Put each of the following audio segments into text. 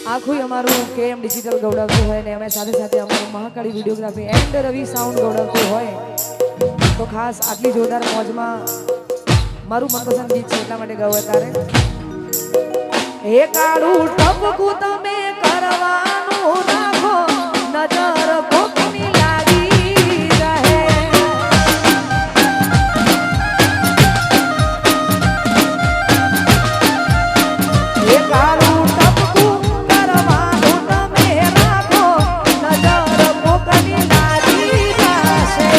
આખું અમારું KM digital ગૌડાવતું હોય ને અમે સાથે સાથે અમારું Mahakali videography and Ravi sound ગૌડાવતું હોય તો ખાસ આટલી જોરદાર મોજમાં મારું મનપસંદ ગીત છે એટલા માટે ગાવ તારે એ કાળું ટપકું તમે કરવાનું રાખો નજર કોકની લાગી રહે એ કાળું ટપકું કરવાનું તમે રાખો નજર કોકની લાગી જશે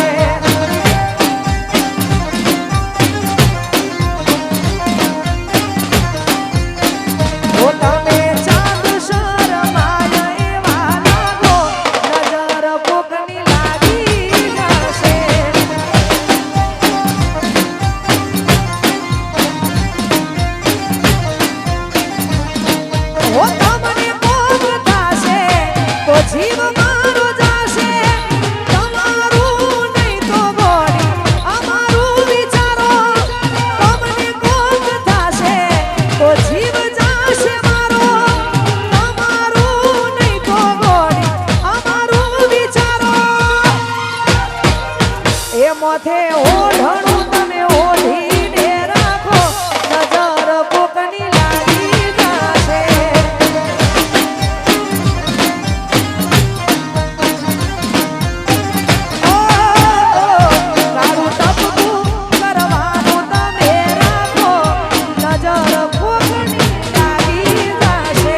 ઓ તમે ચાંદ શરમાય એવા લાગો નજર કોકની લાગી જશે ઓ તમને કોક થશે તો જીવ મારો જશે તમારું નહીં તો બોડી અમારું વિચારો તમને કોક થશે તો જીવ જશે મારો તમારું નહીં તો બોડી અમારું વિચારો એ મોથે ઓઢણું તમે ઓઢીને રાખો નજર કોકની લાગી જશે કાળું ટપકું કરવાનું તમે રાખો નજર કોકની લાગી જશે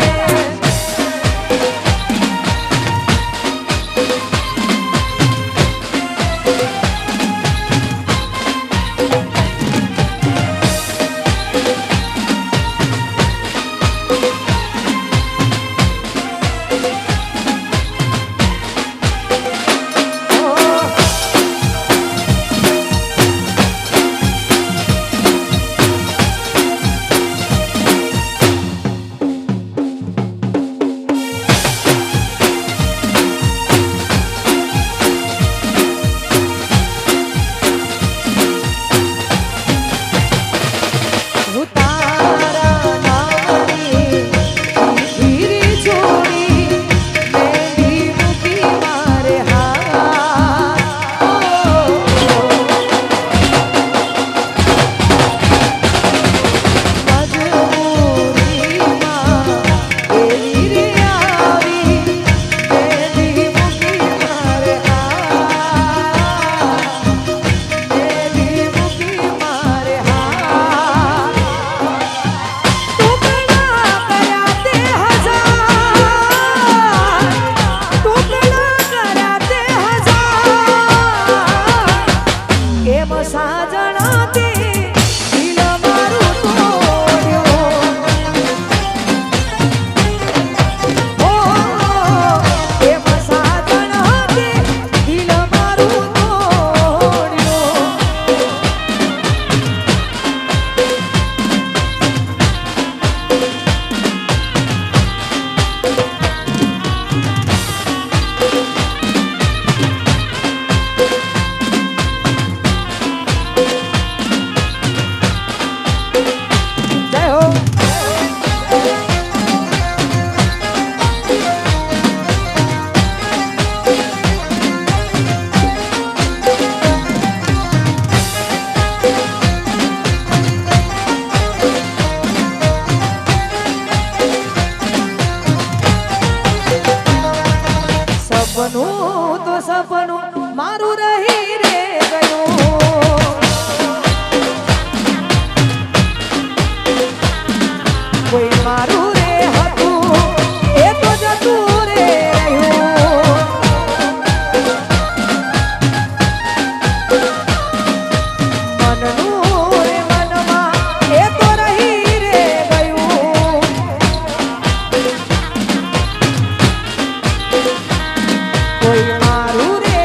સપનું તો સપનું મારું રહી રે ગયું કોઈ મારું રે હતું એ તો જતું રે રહ્યું મનનું રે મનમાં એ તો રહી રે ગયું કોઈ મારું રે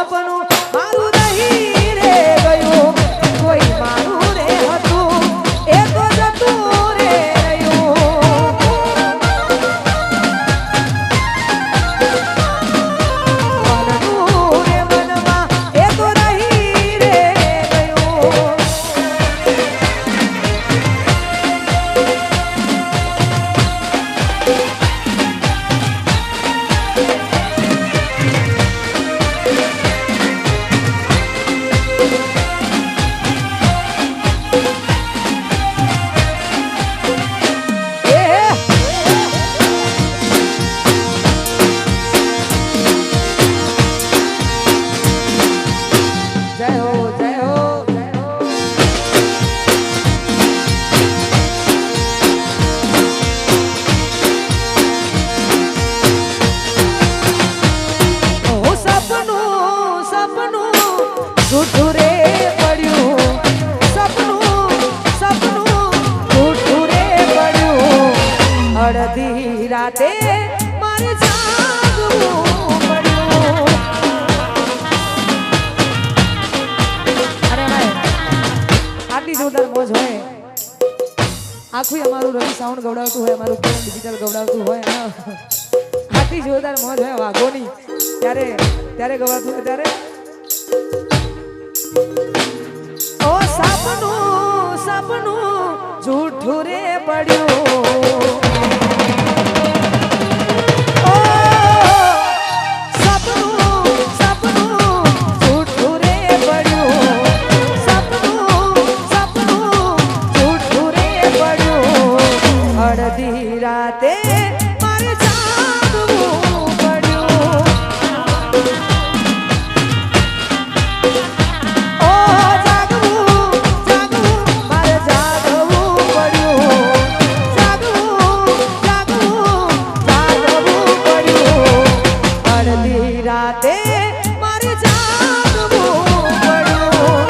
સપનું મારું રહી રે ગયું કોઈ મારું રે હતું એ તો જતું રે રહ્યું મનનું રે મનમાં એ તો રહી રે ગયું જય હો જય હો જય હો ઓ સપનું સપનું જૂઠું રે પડ્યું સપનું સપનું જૂઠું રે પડ્યું અડધી રાતે મારે જાગવું પડ્યું અરે ભાઈ આટલી જોરદાર મોજ હોય આખું અમારું રવિ સાઉન્ડ ગવડાવતું હોય અમારું કેમ ડિજિટલ ગવડાવતું હોય ને આટલી જોરદાર મોજ હોય વાઘોની ત્યારે ત્યારે ગવાતું હોય ત્યારે ઓ સપનું સપનું જૂઠું રે પડ્યું ઓ સપનું સપનું જૂઠું રે પડ્યું સપનું સપનું જૂઠું રે પડ્યું અડધી રાતે મારે જાગવું પડ્યું ઓ જાગવું જાગવું મારે જાગવું પડ્યું જાગવું જાગવું જાગવું પડ્યું અડધી રાતે મારે જાગવું પડ્યું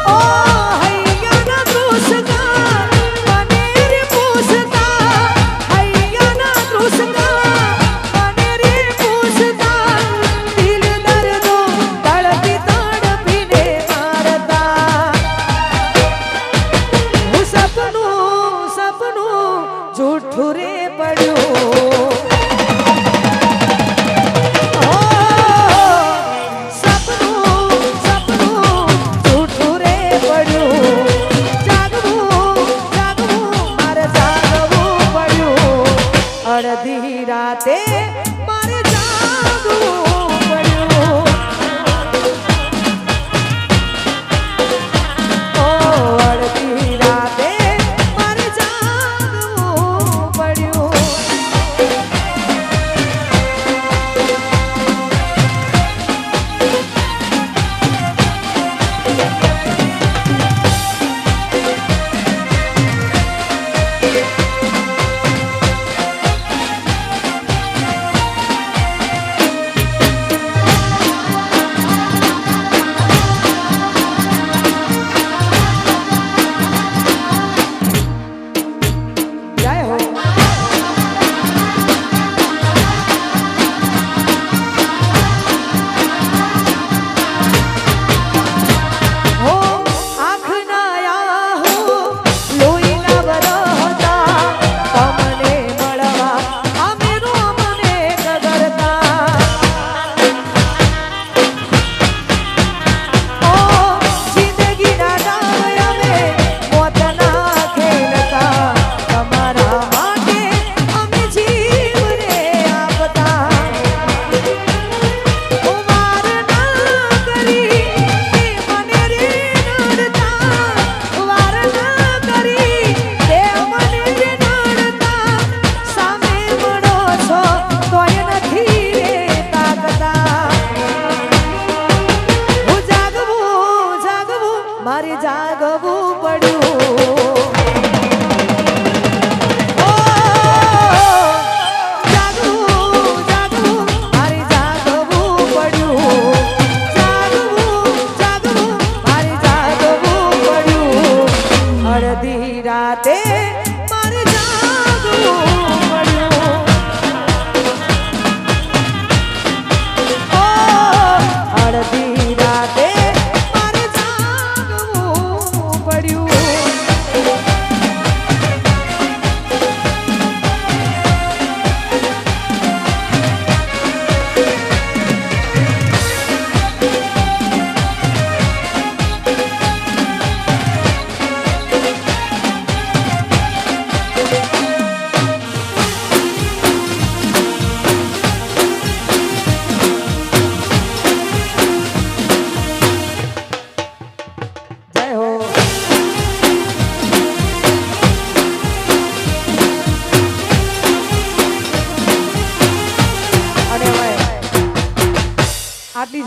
ઓ હૈયાના દૃશ્યકા મને રે પૂછતા હૈયાના દૃશ્યકા મને રે પૂછતા દિલ દર્દો તડપી તડપીને મારતા હું સપનું સપનું જૂઠું રે પડ્યું ઓ સપનું સપનું જૂઠું રે પડ્યું જાગવું જાગવું મારે જાગવું પડ્યું અડધી રાતે મારે જાગવું પડ્યું ઓ અડધી રાતે મારે જાગવું પડ્યું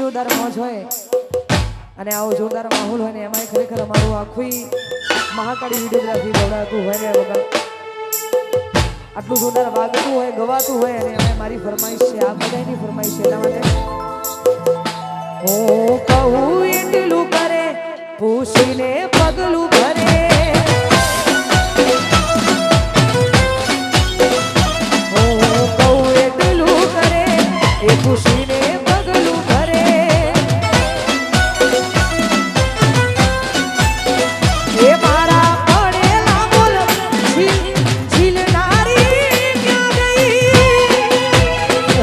જોરદાર મોજ હોય અને આવો જોરદાર માહોલ હોય ને એમાં ખરેખર અમારું આખું મહાકાળી વિડીયોગ્રાફી દોડાતું હોય ને વગર આટલું જોરદાર વાગતું હોય ગવાતું હોય અને અમે મારી ફરમાઈશ છે આ બધાની ફરમાઈશ છે એટલા માટે હું કહું એટલું કરે પૂછીને પગલું ભરે હું કહું એટલું કરે એ પૂછીને પગલું ભરે એ મારા પડેલા બોલ ઝીલનારી ક્યાં ગઈ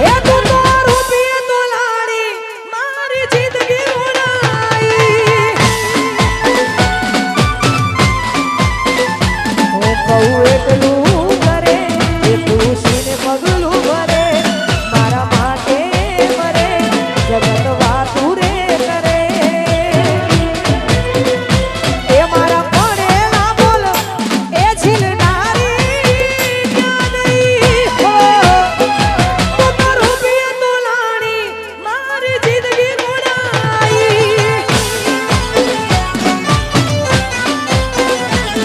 એ તું તો રૂપિયા તો લાડી મારી જિંદગી ઉડાઈ હું કહું એટલું કરે એ પૂછીને પગલું ભરે મારા માટે મરે જગત વાતું રે કરે એ મારા પડેલા બોલ એ ઝીલનારી ક્યાં ગઈ હો તો રૂપિયા તો લાડી મારી જિંદગી ઉડાઈ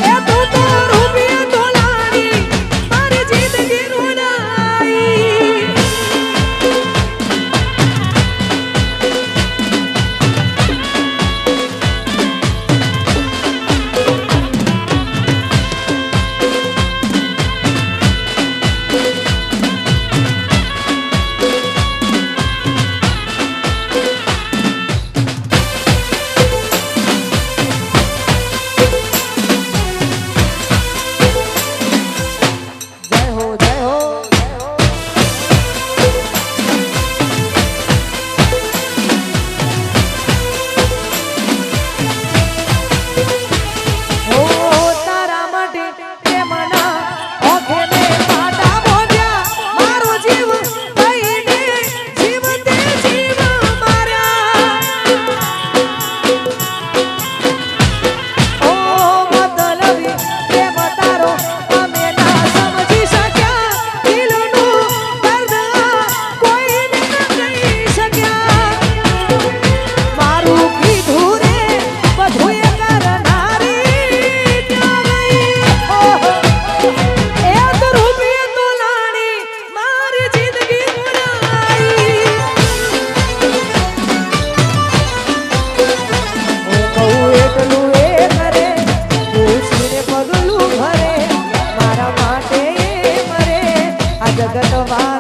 એ તું તો રૂપિયા તો લાડી મારી જિંદગી ઉડાઈ જય હો જય હો ઓ તારા માટે પ્રેમના ઓખે મે પાટા બોલ્યા મારો જીવ કઈને જીવતે જીવ માર્યા ઓ મતલબી પ્રેમ તારો અમે ના સમજી શક્યા દિલનું દર્દ કોઈને ન કહી શક્યા મારું કીધું રે બધુંય કરનારી ક્યાં ગઈ ઓહો એ તો રૂપિયા તો લાડી મારી જિંદગી ઉડાઈ હું કહું એટલું એ કરે પૂછીને પગલું ભરે મારા માટે એ મરે આ જગત વા